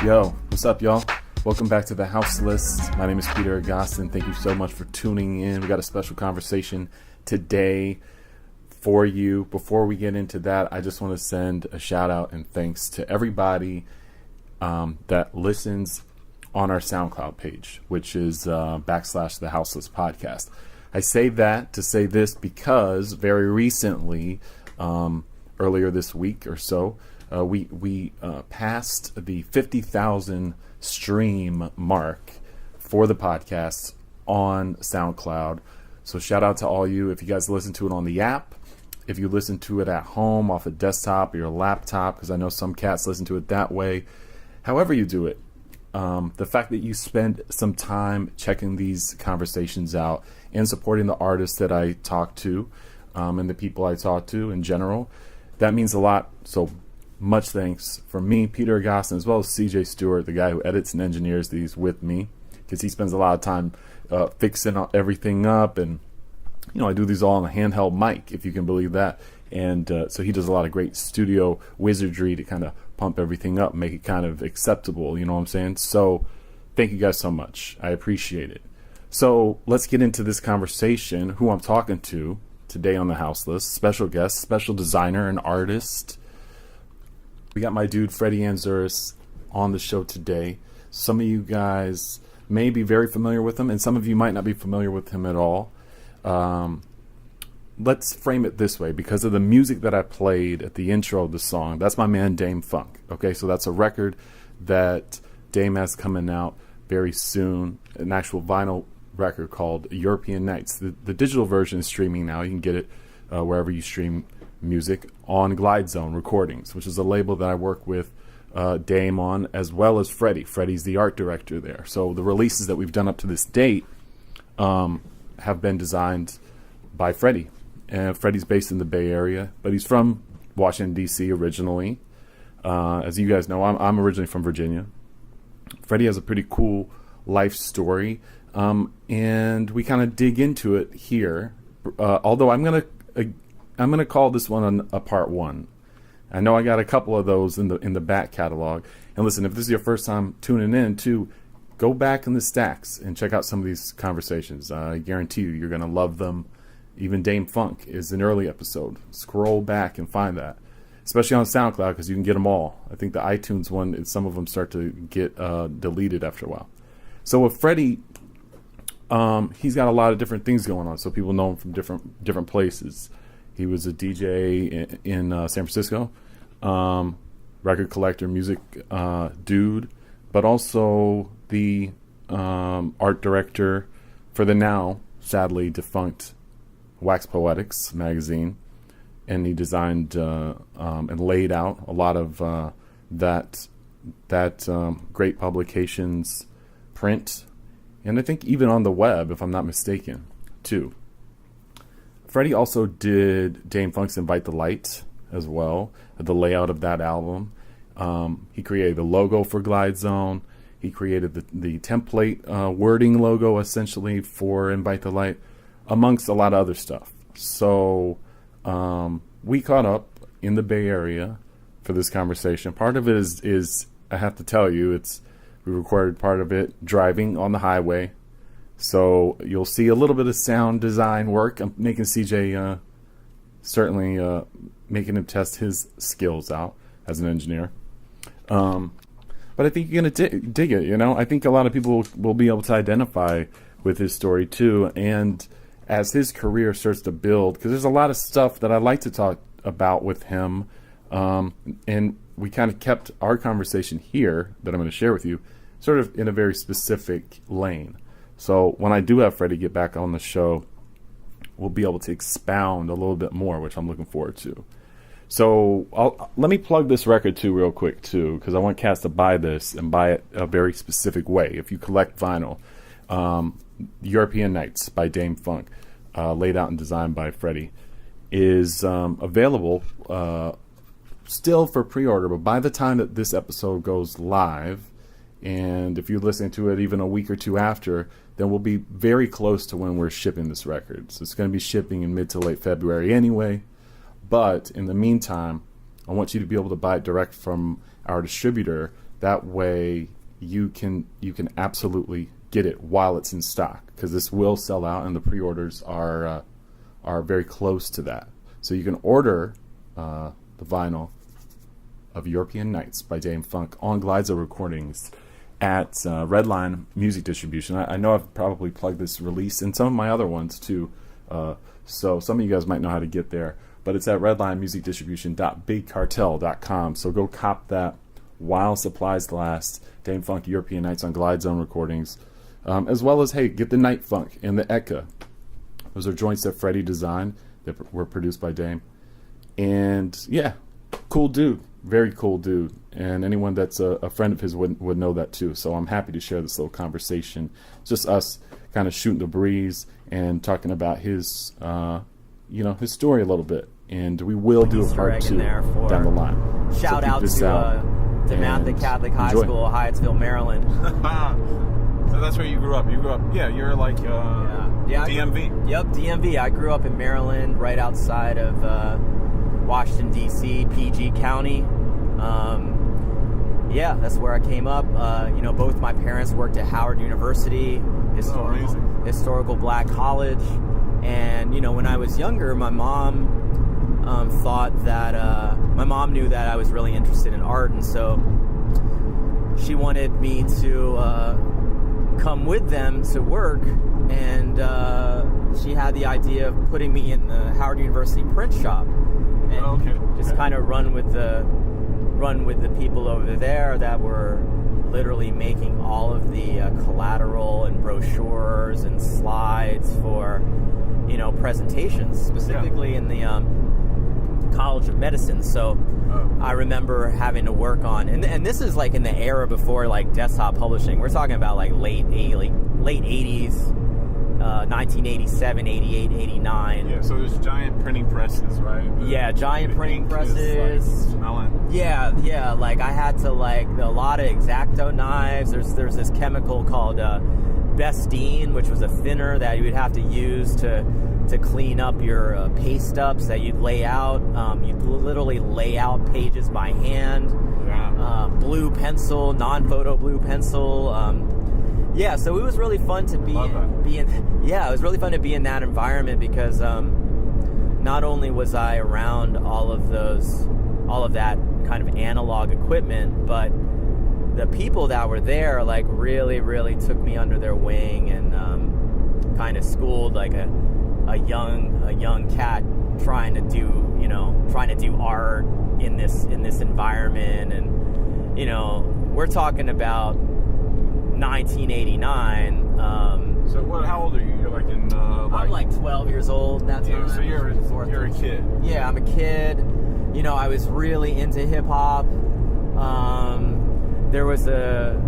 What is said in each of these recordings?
Yo, what's up, y'all? Welcome back to the House List. My name is Peter Agostin. Thank you so much for tuning in. We got a special conversation today for you. Before we get into that, I just want to send a shout out and thanks to everybody that listens on our SoundCloud page, which is / the House List podcast. I say that to say this because very recently, earlier this week or so, we passed the 50,000 stream mark for the podcast on SoundCloud. So shout out to all you. If you guys listen to it on the app, if you listen to it at home off a desktop or your laptop, because I know some cats listen to it that way, however you do it, the fact that you spend some time checking these conversations out and supporting the artists that I talk to and the people I talk to in general, that means a lot. So much thanks from me, Peter Agostin, as well as CJ Stewart, the guy who edits and engineers these with me, because he spends a lot of time fixing everything up. And, you know, I do these all on a handheld mic, if you can believe that. And so he does a lot of great studio wizardry to kind of pump everything up, make it kind of acceptable, you know what I'm saying? So thank you guys so much. I appreciate it. So let's get into this conversation. Who I'm talking to today on the House List, special guest, special designer and artist. We got my dude Freddy Anzures on the show today. Some of you guys may be very familiar with him, and some of you might not be familiar with him at all. Let's frame it this way. Because of the music that I played at the intro of the song, that's my man Dame Funk. Okay, so that's a record that Dame has coming out very soon, an actual vinyl record called European Nights. The digital version is streaming now. You can get it wherever you stream music on Glydezone Recordings, which is a label that I work with Dame on, as well as Freddy. Freddy's the art director there. So the releases that we've done up to this date have been designed by Freddy. And Freddy's based in the Bay Area, but he's from Washington, D.C. originally. As you guys know, I'm originally from Virginia. Freddy has a pretty cool life story, and we kind of dig into it here. Although I'm gonna call this one a part one. I know I got a couple of those in the back catalog. And listen, if this is your first time tuning in, too, go back in the stacks and check out some of these conversations. I guarantee you're gonna love them. Even Dame Funk is an early episode. Scroll back and find that, especially on SoundCloud, because you can get them all. I think the iTunes one, some of them start to get deleted after a while. So with Freddy, he's got a lot of different things going on. So people know him from different places. He was a DJ in San Francisco, record collector, music dude, but also the art director for the now sadly defunct Wax Poetics magazine, and he designed and laid out a lot of that great publication's print, and I think even on the web, if I'm not mistaken, too. Freddy also did Dame Funk's Invite the Light as well, the layout of that album. He created the logo for Glydezone. He created the template wording logo, essentially, for Invite the Light, amongst a lot of other stuff. So we caught up in the Bay Area for this conversation. Part of it is I have to tell you, we recorded part of it driving on the highway. So you'll see a little bit of sound design work. I'm making CJ certainly making him test his skills out as an engineer. But I think you're going to dig it, you know. I think a lot of people will be able to identify with his story too. And as his career starts to build, because there's a lot of stuff that I like to talk about with him. And we kind of kept our conversation here that I'm going to share with you sort of in a very specific lane. So when I do have Freddy get back on the show, we'll be able to expound a little bit more, which I'm looking forward to. So let me plug this record too real quick too, because I want cats to buy this and buy it a very specific way. If you collect vinyl, European Nights by Dame Funk, laid out and designed by Freddy, is available still for pre-order, but by the time that this episode goes live, and if you're listening to it even a week or two after, then we'll be very close to when we're shipping this record. So it's going to be shipping in mid to late February anyway. But in the meantime, I want you to be able to buy it direct from our distributor That way you can absolutely get it while it's in stock, because this will sell out, and the pre-orders are very close to that. So you can order the vinyl of European Nights by Dame Funk on Glydezone Recordings at Redline Music Distribution. I know I've probably plugged this release in some of my other ones too, so some of you guys might know how to get there, but it's at redlinemusicdistribution.bigcartel.com. So go cop that while supplies last. Dame Funk European Nights on Glydezone Recordings, as well as, hey, get the Night Funk and the Eka. Those are joints that Freddy designed that were produced by Dame. And yeah, cool dude, very cool dude. And anyone that's a friend of his would know that too. So I'm happy to share this little conversation. Just us kind of shooting the breeze and talking about his, his story a little bit. And we will do a part 2 down the line. Shout out to Math at Catholic High School, Hyattsville, Maryland. So that's where you grew up. You're like DMV. Yep, DMV. I grew up in Maryland, right outside of Washington, D.C., PG County. That's where I came up. Both my parents worked at Howard University, historical black college. And, when I was younger, my mom thought that my mom knew that I was really interested in art, and so she wanted me to come with them to work, and she had the idea of putting me in the Howard University print shop and kind of run with the people over there that were literally making all of the collateral and brochures and slides for presentations, specifically in the College of Medicine. So I remember having to work on, and this is like in the era before like desktop publishing. We're talking about like late 80s, 1987, 88, 89. Yeah, so there's giant printing presses, right? Giant printing presses. Like smelling. Yeah, like I had to like a lot of X-Acto knives. There's this chemical called Bestine, which was a thinner that you would have to use to clean up your paste ups that you'd lay out. You'd literally lay out pages by hand. Yeah. Blue pencil, non-photo blue pencil. So it was really fun to be in. It was really fun to be in that environment, because not only was I around all of that kind of analog equipment, but the people that were there like really, really took me under their wing and kind of schooled like a young cat trying to do art in this environment. And we're talking about 1989. How old are you? You're like in I'm like 12 years old that time. So you're a kid. Yeah, I'm a kid. I was really into hip hop. There was a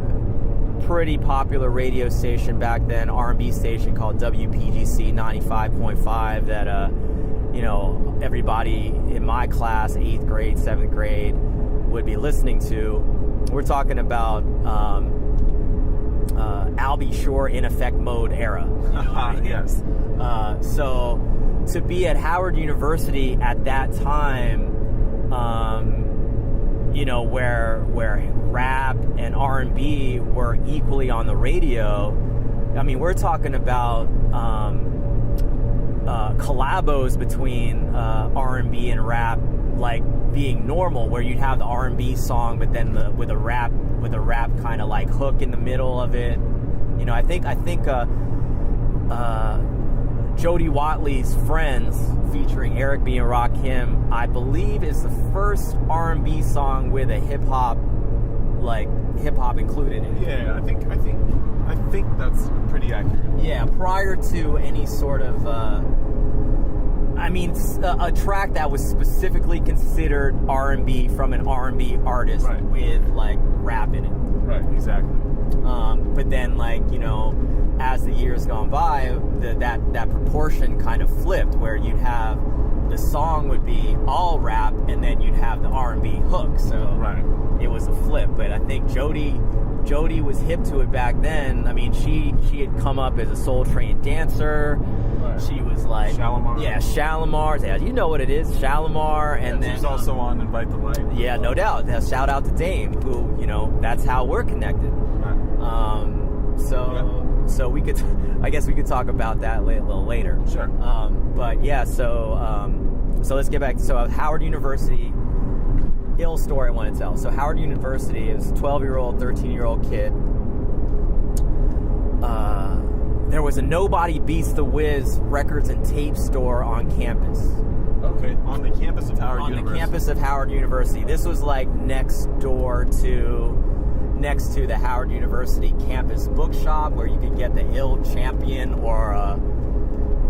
pretty popular radio station back then, R&B station called WPGC 95.5 that everybody in my class, 8th grade, 7th grade, would be listening to. We're talking about Albie Shore in effect mode era. Yes. So to be at Howard University at that time, where rap and R&B were equally on the radio. I mean, we're talking about collabos between R&B and rap, like being normal, where you'd have the R&B song, but then with a rap kind of like hook in the middle of it. I think Jody Watley's Friends, featuring Eric B. and Rakim, I believe is the first R&B song with a hip hop included in it. Yeah, I think that's pretty accurate. Yeah, prior to any sort of a track that was specifically considered R&B from an R&B artist, right, with like rap in it. Right, exactly. But then, as the years gone by, that proportion kind of flipped, where you'd have the song would be all rap, and then you'd have the R&B hook. So right, it was a flip. But I think Jody was hip to it back then. I mean, she had come up as a Soul Train dancer. Right. Right. She was like Shalimar. Yeah, Shalimar. Yeah, you know what it is, Shalimar, and then she's also on Invite the Light. yeah, no doubt. Shout out to Dame, who that's how we're connected. Right. So we could, I guess we could talk about that a little later. Sure. But yeah, so let's get back. So Howard University, ill story I want to tell. So Howard University is a 12-year-old, 13-year-old kid. There was a Nobody Beats the Wiz records and tape store on campus. Okay, on the campus of Howard University. On the campus of Howard University. This was like next to the Howard University campus bookshop, where you could get the Ill Champion, or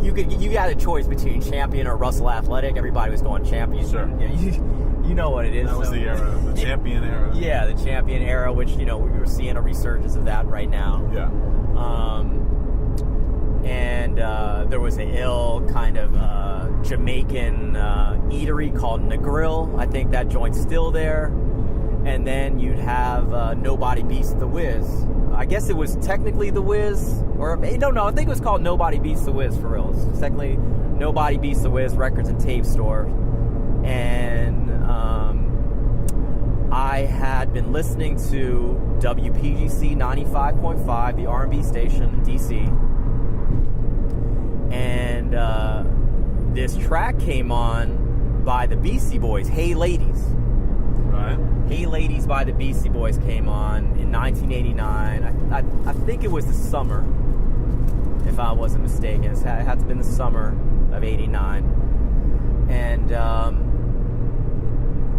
you had a choice between Champion or Russell Athletic. Everybody was going Champion. Sure. Yeah, you know what it is. That was the era, the Champion era. Yeah, the Champion era, which we're seeing a resurgence of that right now. Yeah. And there was an ill kind of Jamaican eatery called Negril. I think that joint's still there. And then you'd have Nobody Beats the Wiz. I guess it was technically the Wiz, or I don't know. I think it was called Nobody Beats the Wiz for real. It's technically Nobody Beats the Wiz records and tape store. And I had been listening to WPGC 95.5, the R&B station in DC. And this track came on by the Beastie Boys, Hey Ladies. Right. Hey Ladies by the Beastie Boys came on in 1989. I think it was the summer, if I wasn't mistaken. It had to have been the summer of 89. And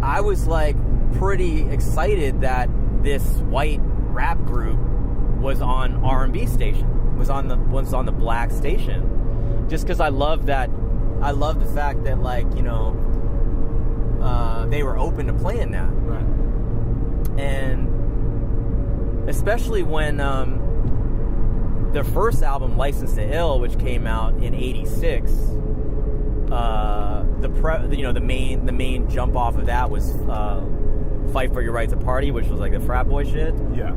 I was like pretty excited that this white rap group was on R&B station, was on the black station, just because I love the fact that they were open to playing that. Right. And especially when their first album, License to Ill, which came out in '86, the main jump off of that was Fight for Your Right to Party, which was like the frat boy shit. Yeah.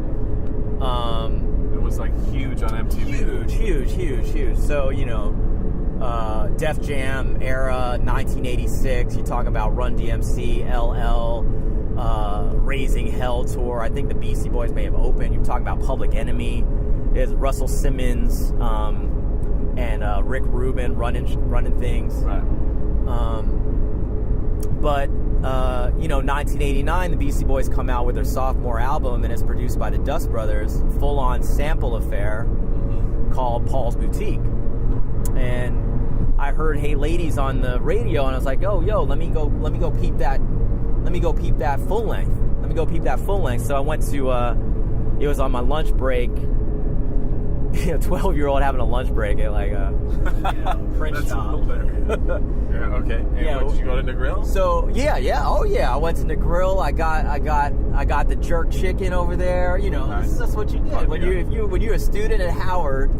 It was like huge on MTV. Huge. So Def Jam era, 1986. You're talking about Run DMC, LL, Raising Hell tour. I think the Beastie Boys may have opened. You're talking about Public Enemy. There's Russell Simmons and Rick Rubin running things. Right. But 1989, the Beastie Boys come out with their sophomore album, and it's produced by the Dust Brothers, full-on sample affair called Paul's Boutique. And I heard Hey Ladies on the radio, and I was like, oh, yo, let me go peep that full length. So I went to it was on my lunch break. 12-year-old having a lunch break at like a print shop. Yeah, okay. And did you go to the grill? So yeah. Oh yeah, I went to the grill. I got the jerk chicken over there. Nice. That's what you did when you're a student at Howard.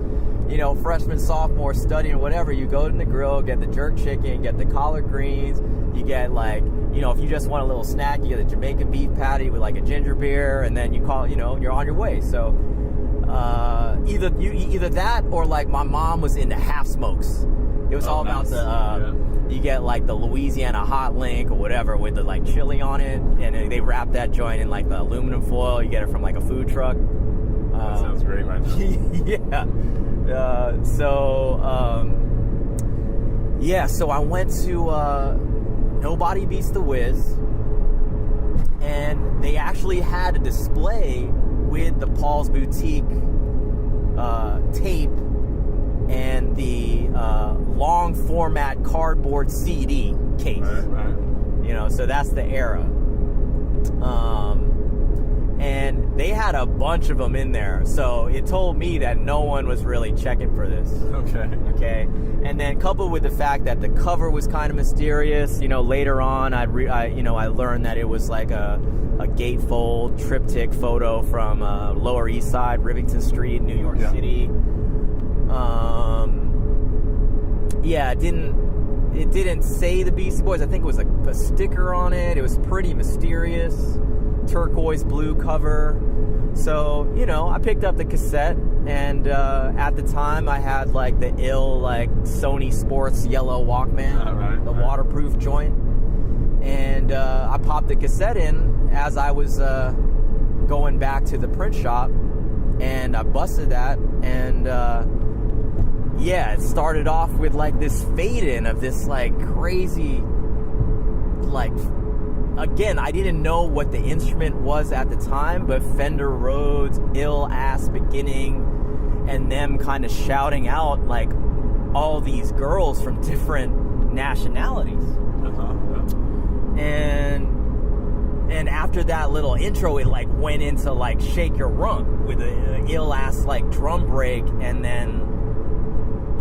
Freshman, sophomore, studying or whatever, you go to the grill, get the jerk chicken, get the collard greens, you get if you just want a little snack, you get a Jamaican beef patty with like a ginger beer, and then you call, you're on your way. So either that or like my mom was into half smokes. It was all nice. About you get like the Louisiana hot link or whatever with the like chili on it, and they wrap that joint in like the aluminum foil. You get it from like a food truck. That sounds great right now. Yeah. So I went to Nobody Beats the Wiz, and they actually had a display with the Paul's Boutique tape and the long format cardboard CD case. Right. So that's the era. And they had a bunch of them in there, so it told me that no one was really checking for this. Okay. And then coupled with the fact that the cover was kind of mysterious, later on I learned that it was like a gatefold triptych photo from Lower East Side, Rivington Street, New York City. It didn't say the Beastie Boys. I think it was a sticker on it. It was pretty mysterious. Turquoise blue cover. So, you know, I picked up the cassette, and at the time I had like the ill like Sony Sports yellow Walkman, the waterproof joint, and I popped the cassette in as I was going back to the print shop, and I busted that, and yeah, it started off with like this fade in of this like crazy, like, again, I didn't know what the instrument was at the time, but Fender Rhodes, ill ass beginning, and them kind of shouting out like all these girls from different nationalities. And after that little intro, it like went into like Shake Your Rump with a ill ass like drum break, and then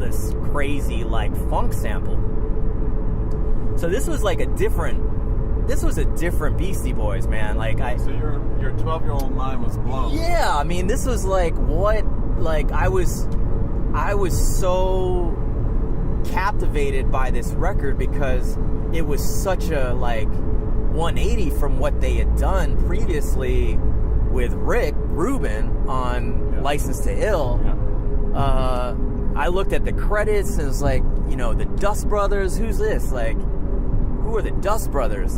this crazy like funk sample. So this was like a different Beastie Boys, man. Like So your 12-year-old mind was blown. Yeah, I mean, this was like what, like I was so captivated by this record because it was such a like 180 from what they had done previously with Rick Rubin on License to Ill. I looked at the credits and it was like, you know, the Dust Brothers, who's this? Like, who are the Dust Brothers?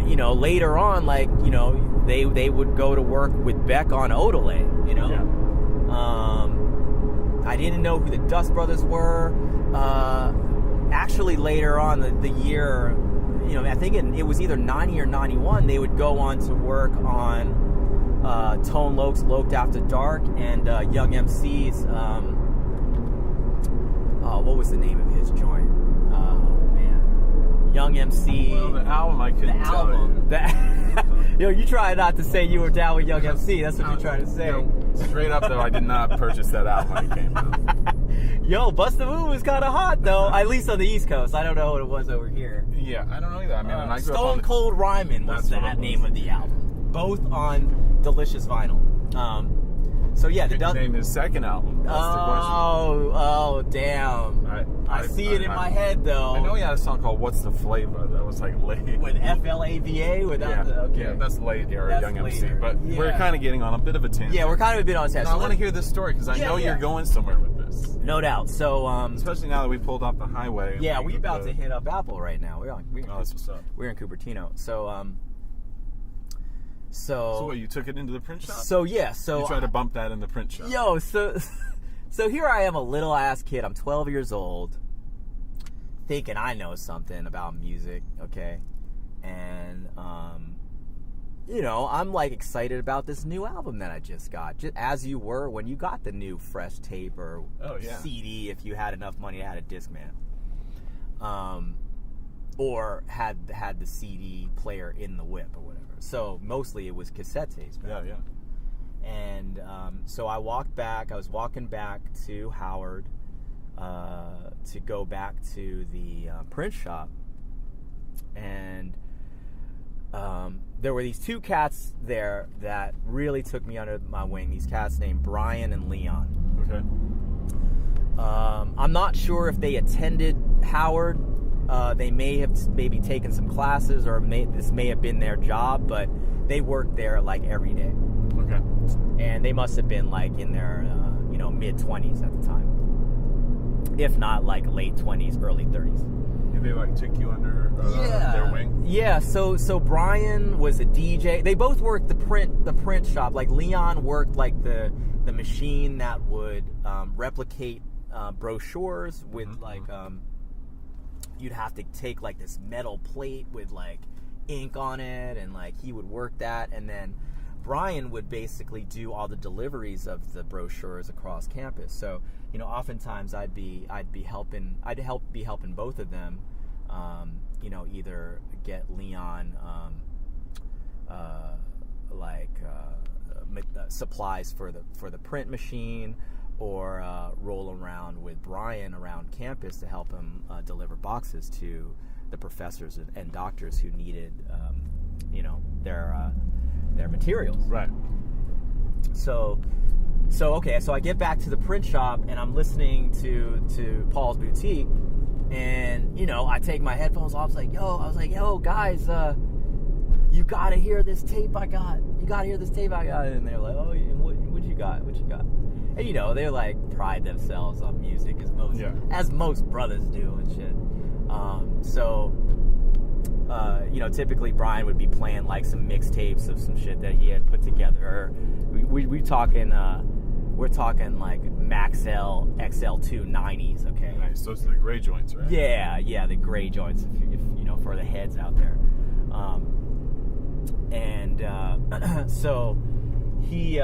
You know, later on, like, you know, they would go to work with Beck on Odelay, you know? I didn't know who the Dust Brothers were. Actually, later on, the year, you know, I think it was either 90 or 91, they would go on to work on Tone Loc's Loked After Dark and Young MC's, what was the name of his joint? Young MC. Well, the album I couldn't tell you. Yo, you try not to say you were down with Young MC. That's what you're trying to say. You know, straight up, though, I did not purchase that album when it came out. Yo, Busta Move was kind of hot, though. At least on the East Coast. I don't know what it was over here. Yeah, I don't know either. I mean, and I grew Stone up Cold Rhymin' was that name of the album. Both on Delicious Vinyl. So yeah, the name his second album. That's the question. Oh, damn. I see it in my head, though. I know he had a song called "What's the Flavor" that was like late with FLAVA without the okay. Yeah, that's late era That's Young later. MC. But we're kind of getting on a bit of a tangent. Yeah, we're kind of a bit on a tangent. I want to hear this story because I know you're going somewhere with this. No doubt. So, especially now that we pulled off the highway. Yeah, we're about to hit up Apple right now. That's what's up. We're in Cupertino. So what, you took it into the print shop? You tried to bump that in the print shop. Yo, so here I am, a little ass kid. I'm 12 years old, thinking I know something about music, okay? And you know, I'm like excited about this new album that I just got, just as you were when you got the new fresh tape or CD, if you had enough money to have a Discman, or had the CD player in the whip or whatever. So mostly it was cassette tapes. Yeah. And so I was walking back to Howard to go back to the print shop, and there were these two cats there that really took me under my wing. These cats named Brian and Leon. Okay. I'm not sure if they attended Howard. They may have maybe taken some classes, or this may have been their job, but they worked there like every day. Okay. And they must have been like in their mid-20s at the time, if not like late 20s, early 30s. Did they like took you under their wing? Yeah. So Brian was a DJ. They both worked the print shop. Like Leon worked like the machine that would replicate brochures with you'd have to take like this metal plate with like ink on it, and like he would work that, and then Brian would basically do all the deliveries of the brochures across campus. So, you know, oftentimes I'd be helping both of them, you know, either get Leon supplies for the print machine, or roll around with Brian around campus to help him deliver boxes to the professors and doctors who needed, their materials. Right. So I get back to the print shop, and I'm listening to Paul's Boutique, and, you know, I take my headphones off. I was like, yo, guys, you gotta hear this tape I got. You gotta hear this tape I got. And they're like, oh, what you got? What you got? And you know, they like pride themselves on music as most brothers do and shit. So you know, typically Brian would be playing like some mixtapes of some shit that he had put together. We're talking like Maxell XL2 90s, okay? Nice. So it's the gray joints, right? Yeah, the gray joints, if you know, for the heads out there. So he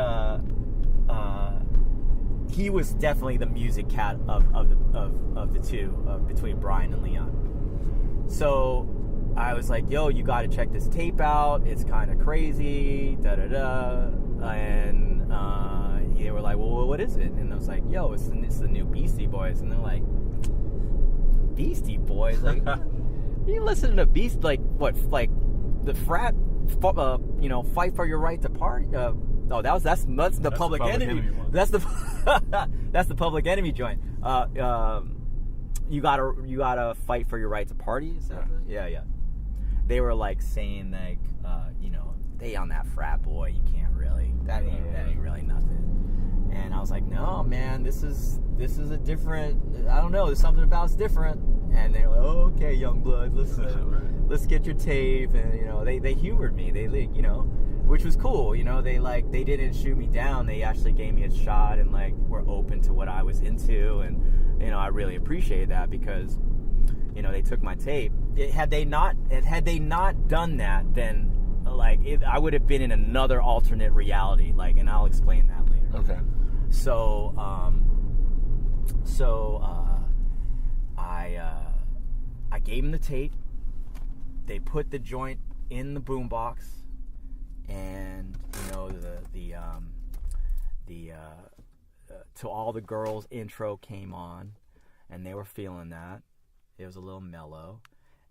was definitely the music cat of the two, between Brian and Leon. So I was like, yo, you got to check this tape out. It's kind of crazy, da-da-da. And they were like, well, what is it? And I was like, yo, it's the new Beastie Boys. And they're like, Beastie Boys? Like, you listen to Beast, like, what, like, the frat, you know, fight for your right to party? That's the Public Enemy. That's the Public Enemy joint. You gotta fight for your right to party? Yeah. They were like saying like, you know, they on that frat boy, you can't really, that ain't really nothing. And I was like, no, man, this is a different, I don't know, there's something about it's different. And they were like, oh, okay, young blood, let's get your tape. And you know, they humored me. They, you know, which was cool. You know, they didn't shoot me down. They actually gave me a shot and like were open to what I was into. And you know, I really appreciated that because, you know, they took my tape. Had they not done that, then like I would have been in another alternate reality. Like, and I'll explain that later. Okay. So I gave him the tape. They put the joint in the boombox, and you know the To All the Girls intro came on, and they were feeling that. It was a little mellow.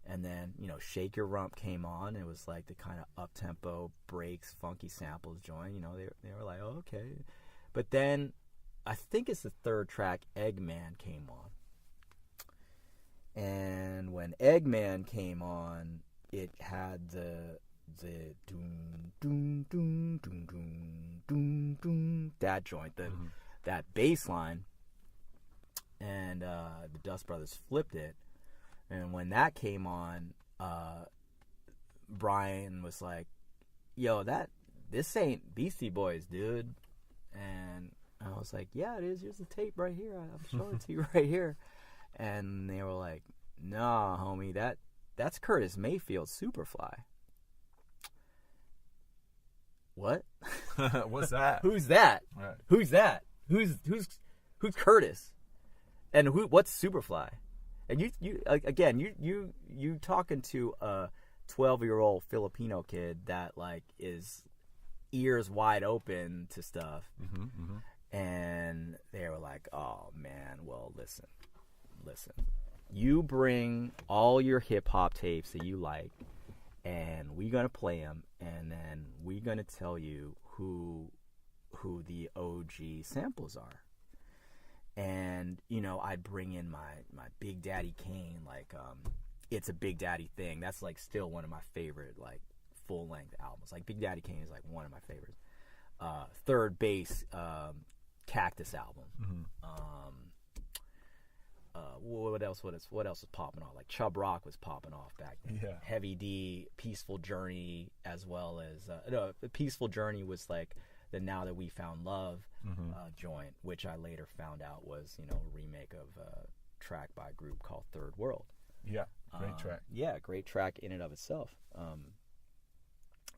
And then, you know, Shake Your Rump came on. It was like the kind of up-tempo breaks, funky samples joint. You know, they were like, oh, okay. But then, I think it's the third track, Eggman, came on. And when Eggman came on, it had the doom, doom, doom, doom, doom, doom, doom, that joint, that bass line. And the Dust Brothers flipped it. And when that came on, Brian was like, yo, this ain't Beastie Boys, dude. And I was like, yeah, it is. Here's the tape right here. I'm showing it to you right here. And they were like, nah, homie, that's Curtis Mayfield's Superfly. What? What's that? Who's that? Right. Who's that? Who's Curtis? And what's Superfly? And you talking to a 12-year-old Filipino kid that like is ears wide open to stuff. And they were like, oh man, well listen, you bring all your hip hop tapes that you like, and we're gonna play them, and then we're gonna tell you who the OG samples are. And, you know, I'd bring in my Big Daddy Kane, like, It's a Big Daddy Thing. That's, like, still one of my favorite, like, full-length albums. Like, Big Daddy Kane is, like, one of my favorites. Third Base, Cactus album. What else was popping off? Like, Chub Rock was popping off back then. Yeah. Heavy D, Peaceful Journey, as well as... Peaceful Journey was, like, the Now That We Found Love joint, which I later found out was, you know, a remake of a track by a group called Third World. Yeah, great track. Yeah, great track in and of itself.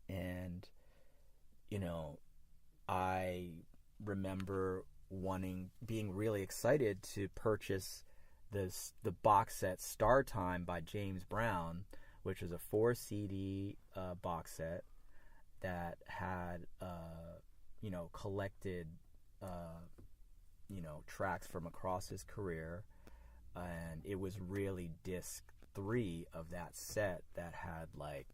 And, you know, I remember being really excited to purchase the box set Star Time by James Brown, which was a 4-CD box set that had, you know, collected, you know, tracks from across his career. And it was really disc 3 of that set that had, like,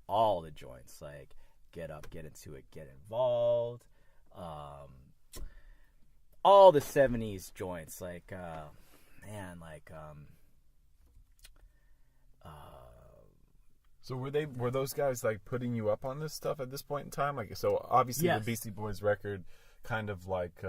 all the joints, like Get Up, Get Into It, Get Involved, all the 70s joints, like, So were those guys like putting you up on this stuff at this point in time? Like, so obviously Yes. the Beastie Boys record kind of like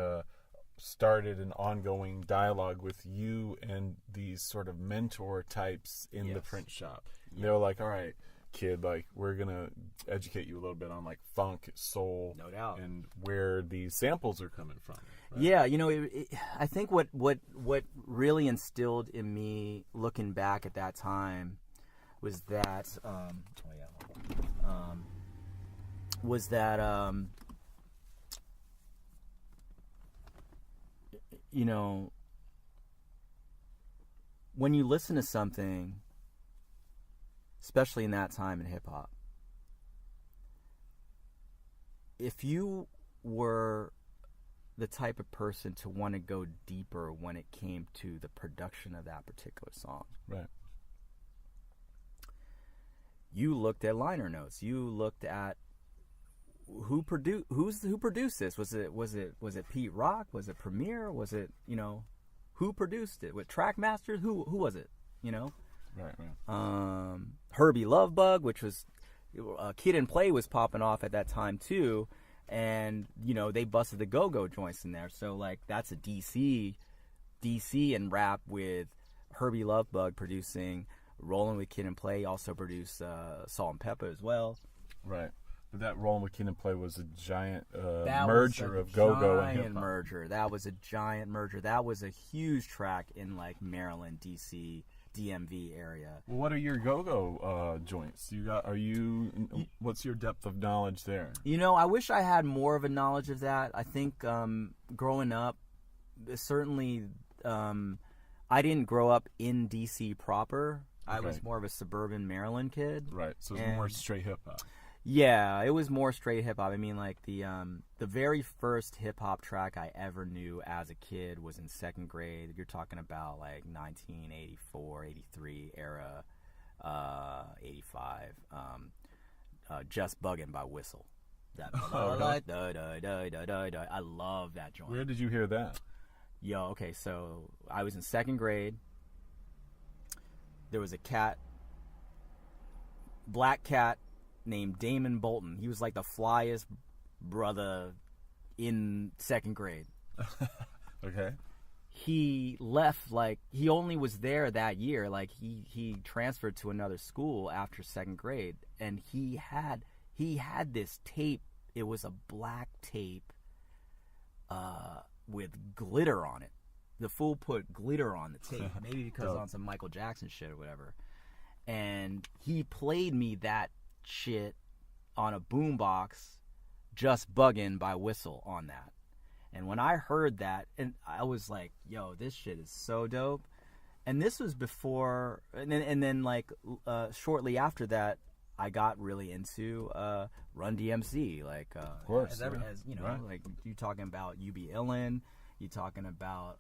started an ongoing dialogue with you and these sort of mentor types in the print shop. And they were like, all right, kid, like we're gonna educate you a little bit on like funk, soul, No doubt, and where these samples are coming from. Right? Yeah, you know, I think what really instilled in me, looking back at that time, was that you know, when you listen to something, especially in that time in hip hop, if you were the type of person to want to go deeper when it came to the production of that particular song, Right. you looked at liner notes. You looked at who produced this. Was it Pete Rock? Was it Premier? Was it, you know, who produced it? With Trackmasters? Who was it? You know? Right. Herbie Lovebug, which was Kid and Play was popping off at that time too, and you know, they busted the go-go joints in there. So like that's a DC and rap with Herbie Lovebug producing. Rolling with Kid and Play also produced Salt and Pepper as well. Right. But that Rolling with Kid and Play was a giant That merger was a of go-go and giant hip-hop. merger. That was a giant merger. That was a huge track in like Maryland, DC, DMV area. Well, what are your go-go joints? What's your depth of knowledge there? You know, I wish I had more of a knowledge of that. I think growing up, certainly, I didn't grow up in DC proper. I was more of a suburban Maryland kid. Right. So it's more straight hip-hop. Yeah, it was more straight hip hop. I mean, like the very first hip hop track I ever knew as a kid was in second grade. You're talking about like 1984, 83 era, 85. Just Buggin' by Whistle. That I love that joint. Where did you hear that? Yo, okay, so I was in second grade. There was a black cat named Damon Bolton. He was like the flyest brother in second grade. Okay. He left, like, he only was there that year. Like, he transferred to another school after second grade, and he had this tape. It was a black tape with glitter on it. The fool put glitter on the tape, maybe because on some Michael Jackson shit or whatever. And he played me that shit on a boombox, Just Buggin' by Whistle on that. And when I heard that, and I was like, yo, this shit is so dope. And this was before, and then like shortly after that, I got really into Run DMC, like of course, as you know, right. Like you talking about You Be Illin', you talking about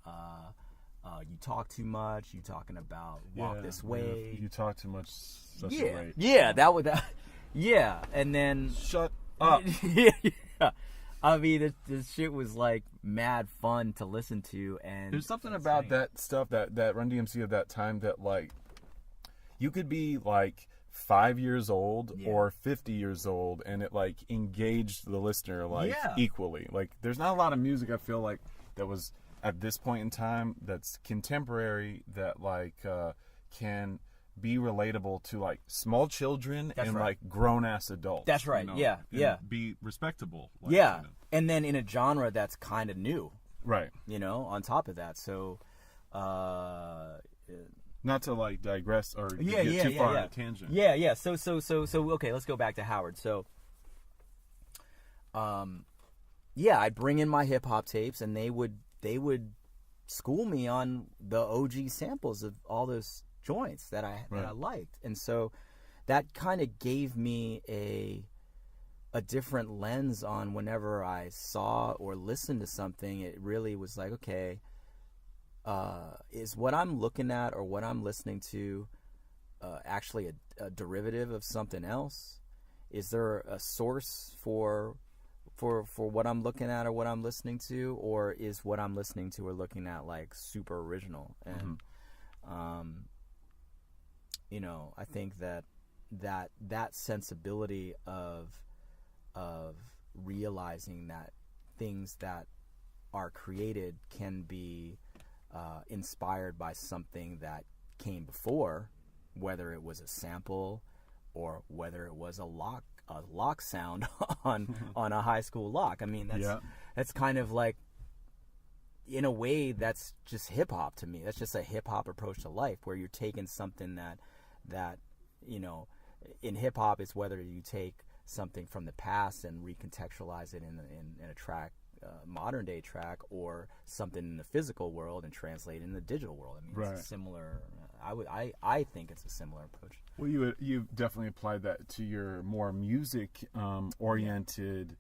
You Talk Too Much, you talking about Walk This Way. You Talk Too Much. Such a great yeah, and then shut up. yeah. I mean, this shit was like mad fun to listen to, and there's something about that stuff that Run DMC of that time that like you could be like 5 years old or 50 years old, and it like engaged the listener like equally. Like, there's not a lot of music I feel like that was at this point in time that's contemporary that like can be relatable to like small children like grown ass adults. That's right. You know, yeah. Be respectable. Like, you know. And then in a genre that's kind of new. Right. You know, on top of that. So not to like digress or get too far on a tangent. Yeah. So okay, let's go back to Howard. So I'd bring in my hip hop tapes, and they would school me on the OG samples of all those joints that I liked. And so that kind of gave me a different lens on whenever I saw or listened to something. It really was like, okay, is what I'm looking at or what I'm listening to actually a derivative of something else? Is there a source for what I'm looking at or what I'm listening to, or is what I'm listening to or looking at like super original? And you know, I think that that sensibility of realizing that things that are created can be inspired by something that came before, whether it was a sample or whether it was a lock sound on a high school lock. I mean, that's kind of like, in a way, that's just hip hop to me. That's just a hip hop approach to life, where you're taking something that you know, in hip hop, it's whether you take something from the past and recontextualize it in a track, modern day track, or something in the physical world and translate it in the digital world. I mean, it's a similar. I think it's a similar approach. Well, you definitely applied that to your more music oriented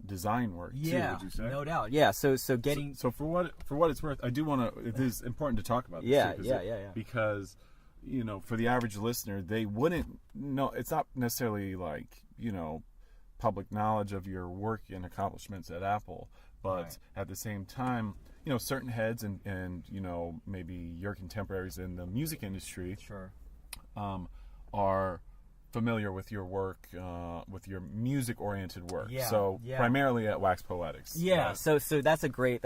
design work too, would you say? No doubt. Yeah. So getting so for what it's worth, I do want to. It is important to talk about this. Because you know, for the average listener, they wouldn't know. It's not necessarily like, you know, public knowledge of your work and accomplishments at Apple, but at the same time, you know, certain heads and you know, maybe your contemporaries in the music industry are familiar with your work, with your music-oriented work. Primarily at Wax Poetics. Yeah. Right? So that's a great.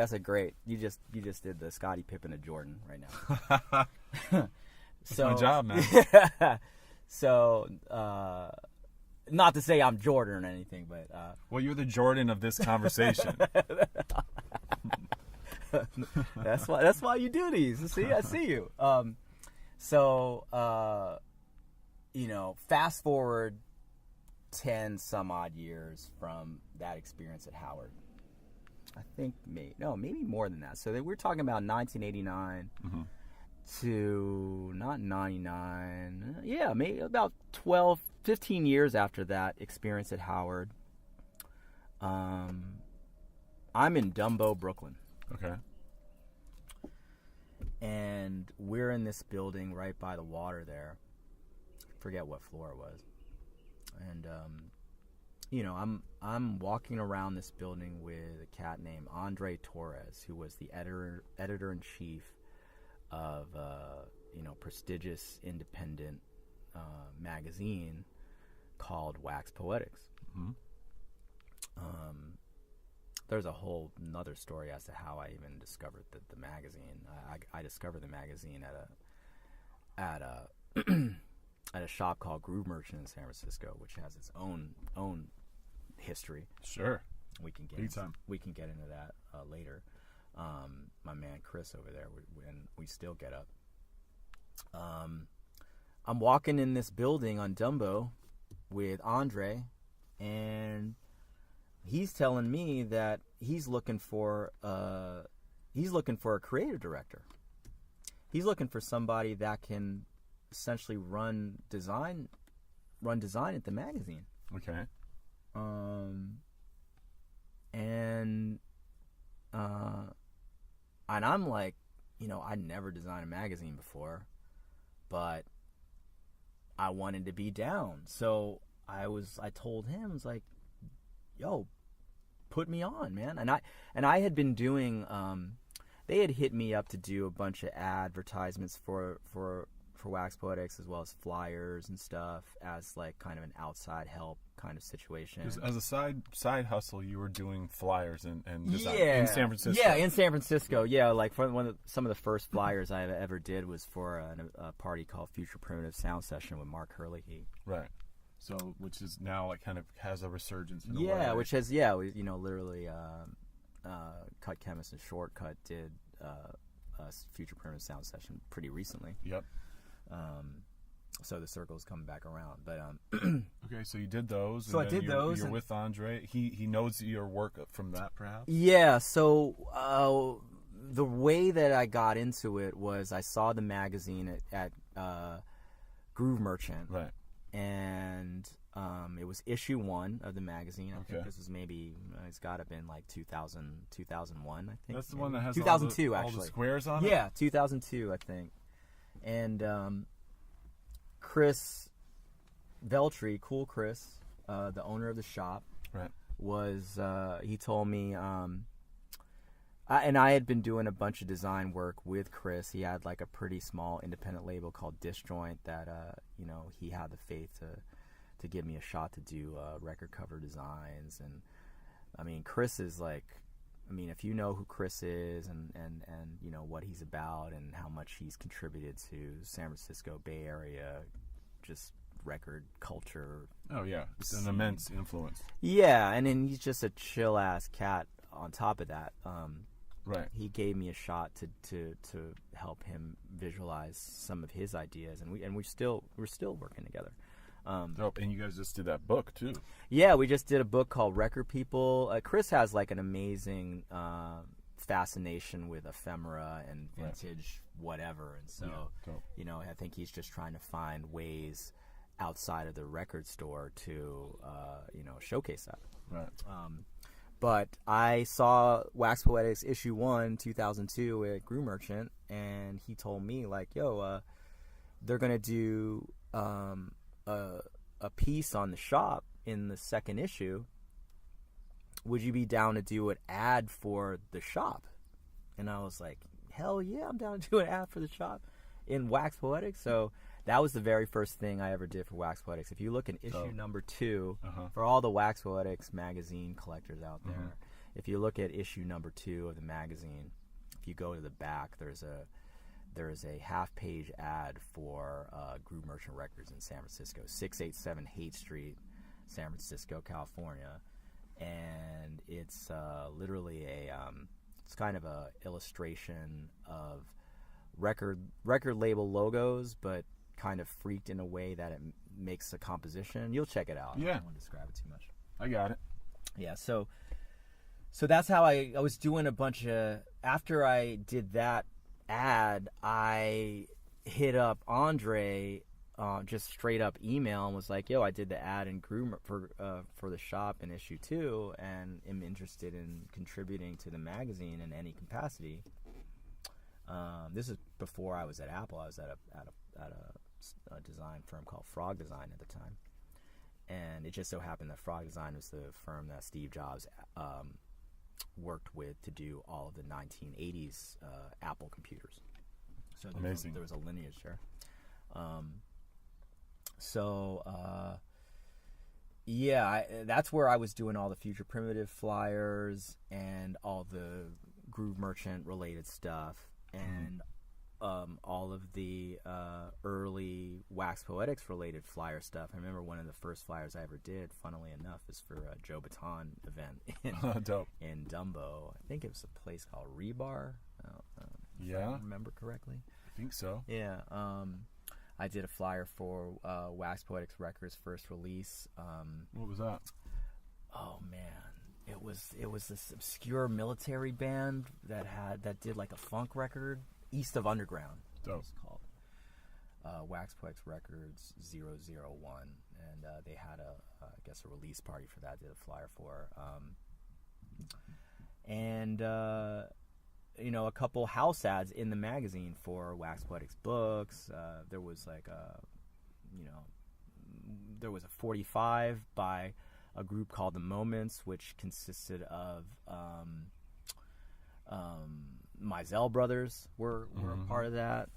You just did the Scottie Pippen to Jordan right now. It's my job, man. So, not to say I'm Jordan or anything, but well, you're the Jordan of this conversation. That's why you do these. See, I see you. You know, fast forward 10 some odd years from that experience at Howard. I think maybe more than that. So we're talking about 1989 to not 99. Yeah, maybe about 12, 15 years after that experience at Howard. I'm in Dumbo, Brooklyn. Okay. And we're in this building right by the water there. Forget what floor it was. And you know, I'm walking around this building with a cat named Andre Torres, who was the editor in chief of you know, prestigious independent magazine called Wax Poetics. There's a whole another story as to how I even discovered the magazine. I discovered the magazine at a shop called Groove Merchant in San Francisco, which has its own history. Sure, we can get into that later. My man Chris over there, and we still get up. I'm walking in this building on Dumbo with Andre, and he's telling me that he's looking for a creative director. He's looking for somebody that can essentially run design at the magazine. Okay. And I'm like, you know, I'd never designed a magazine before, but I wanted to be down. So I told him, I was like, yo, put me on, man. And I had been doing, they had hit me up to do a bunch of advertisements for Wax Poetics, as well as flyers and stuff, as like kind of an outside help kind of situation. As a side hustle, you were doing flyers and design in San Francisco. Yeah, in San Francisco. Yeah, like some of the first flyers I ever did was for a party called Future Primitive Sound Session with Mark Herlihy. Right. So, which is now like kind of has a resurgence in a way. Which has literally Cut Chemist and Shortcut did a Future Primitive Sound Session pretty recently. Yep. So the circle is coming back around, but okay. So you did those. So I did those. You're with Andre. He knows your work from that, perhaps. Yeah. So the way that I got into it was I saw the magazine at Groove Merchant, right? And it was issue 1 of the magazine. I think this was maybe it's got to have been like 2000, 2001. I think that's the one that has 2002 all the squares on it. Yeah, 2002, I think. And Chris Veltri, Cool Chris, the owner of the shop, right, was he told me And I had been doing a bunch of design work with Chris. He had like a pretty small independent label called Disjoint that, you know, he had the faith to give me a shot to do record cover designs. And I mean, Chris is like, I mean, if you know who Chris is and you know what he's about and how much he's contributed to San Francisco Bay Area, just record culture. Oh yeah, it's an immense influence. Yeah, and then he's just a chill ass cat on top of that. Right. He gave me a shot to help him visualize some of his ideas, and we're still working together. Dope. And you guys just did that book too. Yeah, we just did a book called Record People. Chris has like an amazing fascination with ephemera and vintage whatever, and so you know, I think he's just trying to find ways outside of the record store to you know, showcase that. Right. But I saw Wax Poetics issue 1, 2002 at Groove Merchant, and he told me like, yo, they're gonna do a piece on the shop in the second issue. Would you be down to do an ad for the shop? And I was like, hell yeah, I'm down to do an ad for the shop in Wax Poetics. So that was the very first thing I ever did for Wax Poetics. If you look in issue number 2, for all the Wax Poetics magazine collectors out there, if you look at issue number 2 of the magazine, if you go to the back, there's a half-page ad for Groove Merchant Records in San Francisco, 687 Haight Street, San Francisco, California, and it's literally it's kind of a illustration of record label logos, but kind of freaked in a way that it makes a composition. You'll check it out. Yeah. I don't want to describe it too much. I got it. Yeah, so that's how I was doing a bunch of, after I did that ad, I hit up Andre, just straight up email, and was like, yo, I did the ad in Groove for the shop in issue 2 and am interested in contributing to the magazine in any capacity. This is before I was at Apple. I was at a design firm called Frog Design at the time, and it just so happened that Frog Design was the firm that Steve Jobs worked with to do all of the 1980s Apple computers. So there was a lineage there. That's where I was doing all the Future Primitive flyers and all the Groove Merchant related stuff, and all of the early Wax Poetics related flyer stuff. I remember one of the first flyers I ever did, funnily enough, is for a Joe Baton event in Dumbo. I think it was a place called Rebar. If I remember correctly. I think so. Yeah. I did a flyer for Wax Poetics Records' first release. What was that? Oh man, it was this obscure military band that did like a funk record, East of Underground. Dope. It's called Wax Poetics Records 001, and they had a release party for that. Did a flyer for, you know, a couple house ads in the magazine for Wax Poetics books. There was like there was a 45 by a group called The Moments, which consisted of Mizell Brothers were a part of that.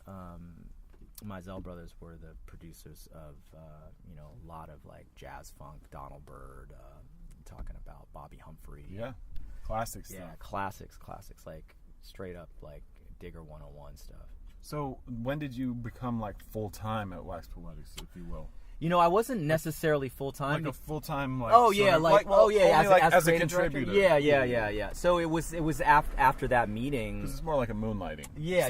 Mizell Brothers were the producers of a lot of like jazz funk, Donald Byrd, talking about Bobby Humphrey. Yeah, classics. Yeah, classics, like straight up like Digger 101 stuff. So when did you become like full time at Wax Poetics, if you will? You know, I wasn't necessarily full time. Like a full time, like as a contributor. Yeah. So it was after that meeting. This is more like a moonlighting. Yeah.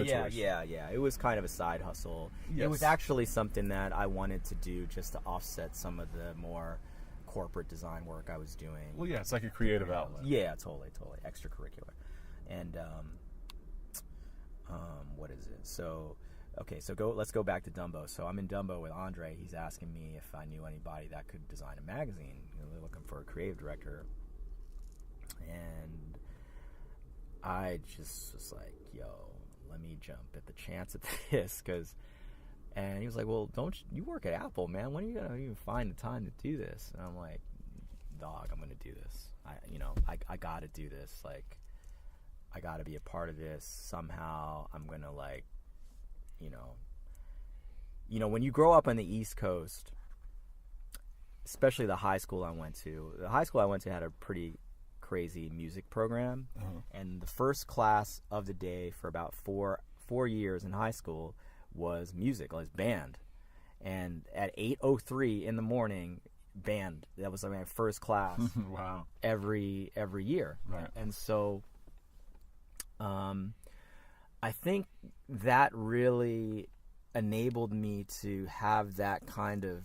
It was kind of a side hustle. Yes. It was actually something that I wanted to do just to offset some of the more corporate design work I was doing. Well, yeah, it's like a creative outlet. Yeah, totally, extracurricular. And what is it? So. Okay, so let's go back to Dumbo. So I'm in Dumbo with Andre. He's asking me if I knew anybody that could design a magazine. They're looking for a creative director. And I just was like, yo, let me jump at the chance at this. And he was like, well, don't you work at Apple, man. When are you going to even find the time to do this? And I'm like, dog, I'm going to do this. I got to do this. Like, I got to be a part of this somehow. I'm gonna like, you know, when you grow up on the East Coast, especially the high school I went to. The high school I went to had a pretty crazy music program, and the first class of the day for about four years in high school was music, was band. And at 8:03 in the morning, band. That was like my first class. Wow. Every year. Right. And so I think that really enabled me to have that kind of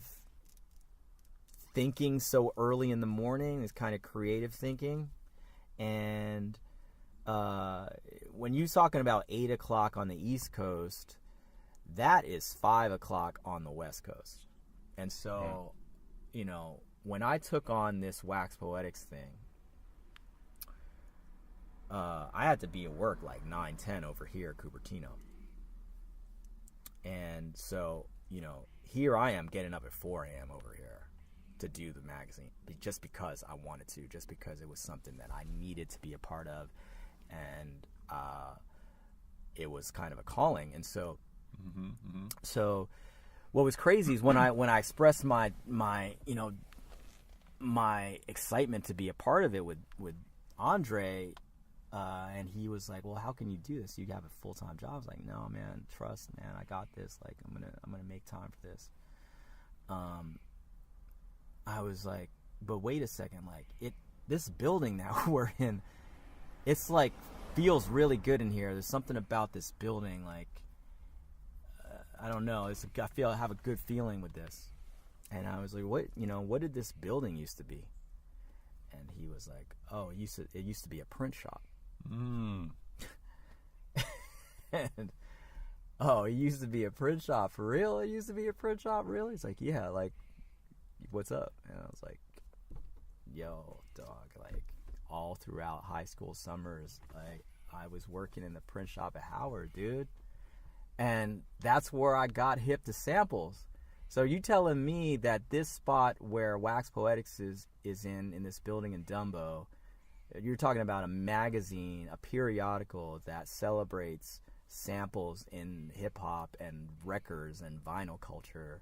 thinking so early in the morning, this kind of creative thinking. And when you're talking about 8 o'clock on the East Coast, that is 5 o'clock on the West Coast. And so, you know, when I took on this Wax Poetics thing, I had to be at work like 9-10 over here at Cupertino. And so, you know, here I am getting up at 4 a.m. over here to do the magazine, just because I wanted to, just because it was something that I needed to be a part of, and it was kind of a calling. And so, so what was crazy is when I expressed my you know, my excitement to be a part of it with Andre, and he was like, well, how can you do this? You have a full-time job. I was like, no, man, trust, man, I got this. Like, I'm gonna make time for this. I was like, but wait a second, like, this building that we're in, it's like feels really good in here. There's something about this building, like, I don't know. I have a good feeling with this. And I was like, what did this building used to be? And he was like, oh, it used to be a print shop. And, oh, it used to be a print shop for real? It used to be a print shop, really? He's like, yeah, like, what's up? And I was like, yo, dog, like, all throughout high school summers, like, I was working in the print shop at Howard, dude. And that's where I got hip to samples. So you telling me that this spot where Wax Poetics is in this building in Dumbo, you're talking about a magazine, a periodical that celebrates samples in hip-hop and records and vinyl culture,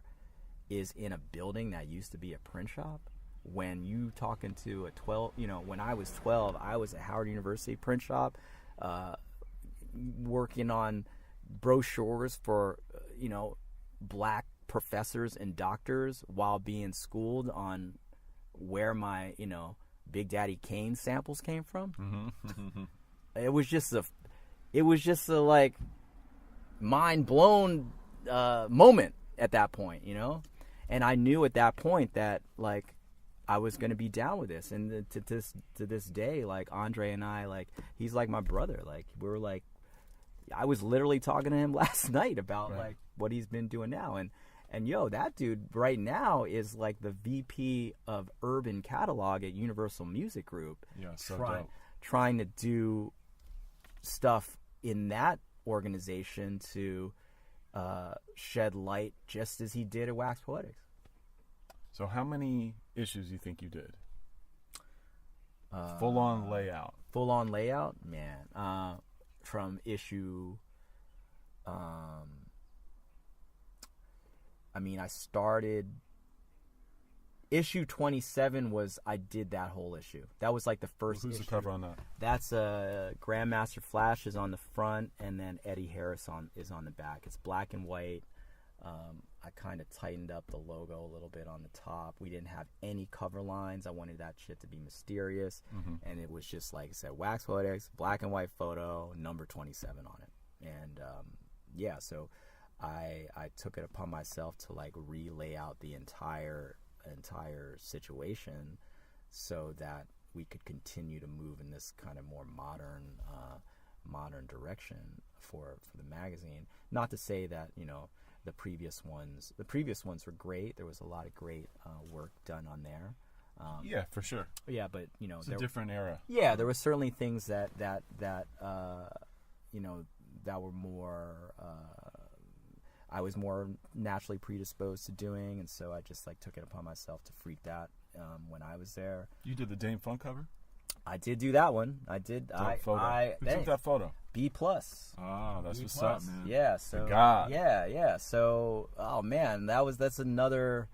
is in a building that used to be a print shop? When you talking to a 12, you know, when I was 12, I was at Howard University print shop, working on brochures for, you know, black professors and doctors while being schooled on where my, you know, Big Daddy Kane samples came from. It was just a like mind blown moment at that point, you know. And I knew at that point that, like, I was going to be down with this. And to this day, like, Andre and I, like, he's like my brother. Like, we're like, I was literally talking to him last night about like what he's been doing now. And yo, that dude right now is like the VP of Urban Catalog at Universal Music Group. Yeah, so dope. Trying to do stuff in that organization to shed light, just as he did at Wax Poetics. So how many issues do you think you did? Full-on layout. Full-on layout? Man. From issue... I mean, I started... Issue 27 was... I did that whole issue. That was like the first Who's issue. the cover on that? That's Grandmaster Flash is on the front, and then Eddie Harris is on the back. It's black and white. I kind of tightened up the logo a little bit on the top. We didn't have any cover lines. I wanted that shit to be mysterious. And it was just, like I said, Wax Poetics, black and white photo, number 27 on it. And yeah, so I took it upon myself to like relay out the entire situation so that we could continue to move in this kind of more modern direction for the magazine. Not to say that, you know, the previous ones were great. There was a lot of great work done on there. Yeah, for sure. Yeah, but you know, it's a different era. Yeah, there were certainly things that you know, that were more I was more naturally predisposed to doing, and so I just like took it upon myself to freak that when I was there. You did the Dame Funk cover? I did do that one. I did. Who took that photo? B+. Ah, that's what's up, man. Yeah. So God. Yeah. So, oh man, that's another,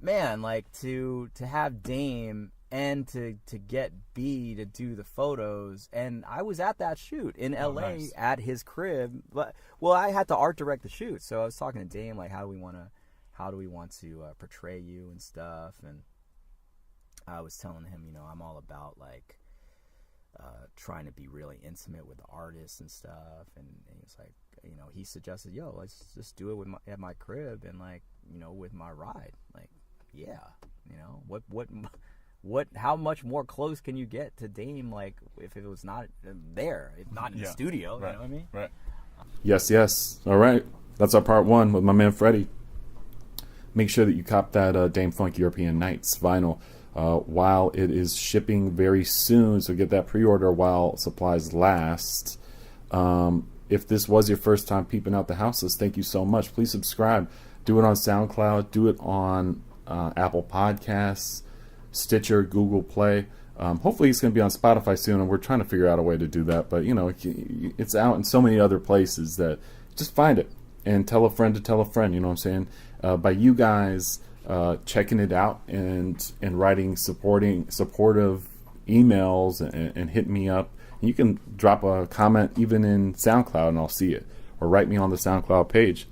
man, like to have Dame and to get B to do the photos. And I was at that shoot in LA nice. at his crib. But I had to art direct the shoot. So I was talking to Dame, like, how do we want to portray you and stuff. And I was telling him, I'm all about like trying to be really intimate with the artists and stuff. And he was like, he suggested, yo, let's just do it at my crib and like, with my ride. Like, yeah, how much more close can you get to Dame? Like, if it was not there, if not in the studio, right. You know what I mean? Right. Yes. All right. That's our part 1 with my man Freddy. Make sure that you cop that Dame Funk European Nights vinyl while it is shipping very soon. So get that pre-order while supplies last. If this was your first time peeping out the houses, thank you so much. Please subscribe. Do it on SoundCloud. Do it on Apple Podcasts, Stitcher, Google Play. Hopefully it's going to be on Spotify soon, and we're trying to figure out a way to do that. But, it's out in so many other places that just find it and tell a friend to tell a friend, you know what I'm saying? By you guys checking it out and writing supportive emails and hit me up. And you can drop a comment even in SoundCloud and I'll see it. Or write me on the SoundCloud page.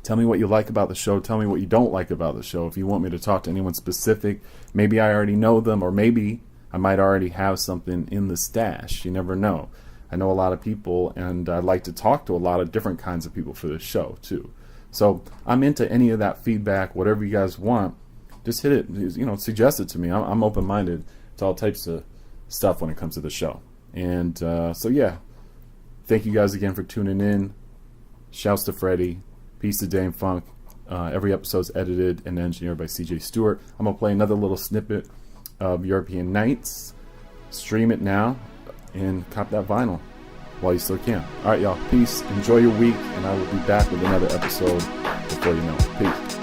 Tell me what you like about the show. Tell me what you don't like about the show. If you want me to talk to anyone specific, maybe I already know them, or maybe I might already have something in the stash. You never know. I know a lot of people, and I like to talk to a lot of different kinds of people for this show, too. So I'm into any of that feedback, whatever you guys want. Just hit it, suggest it to me. I'm open-minded to all types of stuff when it comes to the show. And so, yeah, thank you guys again for tuning in. Shouts to Freddy. Peace to Dame Funk. Every episode's edited and engineered by CJ Stewart. I'm going to play another little snippet of European Nights. Stream it now and cop that vinyl while you still can. All right, y'all. Peace. Enjoy your week, and I will be back with another episode before you know it. Peace.